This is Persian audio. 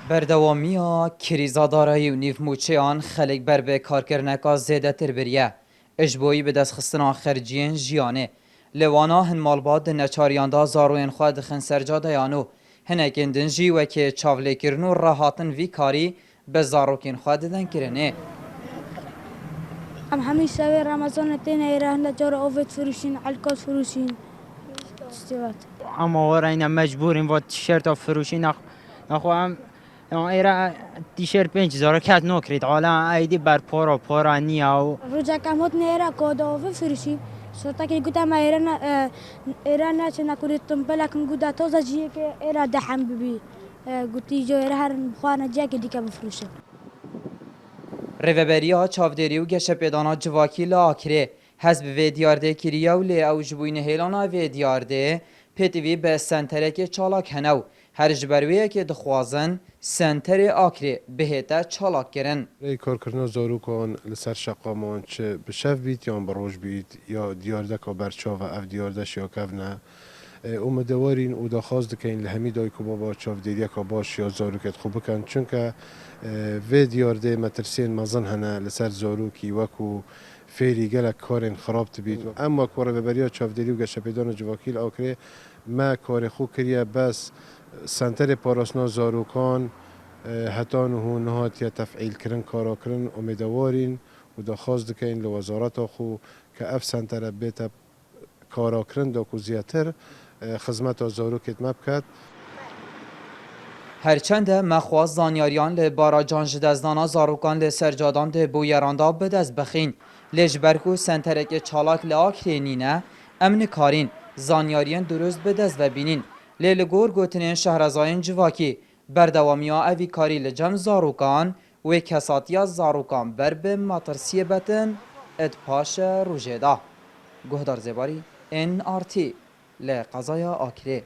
بردوامیا کریزادارایی و نیف موچیان خلق بر به کارکرنکا زیده تر بریه. اجبویی به دست خستنا خرجین جیانه. لوانا هن مالباد نچاریاندا زاروین خواه دخن سرجا دیانو. هنکین دنجی وکی چاوله کرنو راحاتن وی کاری به زاروکین خواه ددن کرنه. ام همین شب رمضان تین ایران جار آفت فروشین الکات فروشین استوات اما وراینا مجبوریم و تیشرت فروشی نخواهم ایرا تیشرت 5000 کات نکرید حالا ایدی بر پورا نیا روزا کموت نیرا کود آفت فروشین شرطه که گودا ایران نه چه نکردیم بلکن گودا توزا جیه که ایران دهم ببی گوتی جو ایران هر خوانه جا که دیگه بفروشه ریوبریا چاودری و گشه پیدانا جواکی لاکره. حزب وی دیارده کریا و لی او جبوین هیلانا وی دیارده پیتوی به سنتره چالاک هنو. هر جبرویه که دخوازن سنتر آکره بهتا چالاک کرن. ای کارکردن زاروکان لسر شقامان چه به شف بیت یا بروج بیت یا دیارده که برچاو و اف دیارده شیاکف نه اومدوارین و داخواست دکین لهمی دای که بابا چاو دیریه که باش یا زاروکت خوب بکن چون که وی دیارده مترسین مزن هنه لسر زاروکی وکو فعلی گلک کارین خراب تبید اما کار ببریا چاو دیری و گشپیدان جواکیل آکره ما کار خوب کریه بس سنتر پاراسنا زاروکان حتی نهات یا تفعیل کرن کارا کرن امیدوارین و داخواست دکین لوزارت خو که اف سنتر بیت کارا کرن دا کو زیاتر خدمت زاروکت مبکد هرچند مخواست زانیاریان لی باراجان جدزدانا زاروکان لی سرجادان ده بویراندا بدست بخین. لجبرکو سنترک چالاک لی آکرینینه امن کارین زانیاریان درست بدست و بینین. لی لگور گوتنین شهرزاین جواکی بردوامیا اوی کاری لجم زاروکان و کساتیا زاروکان بر به ماترسیه بتن ادپاش روژه دا. گهدار زباری NRT لی قضایا آکره.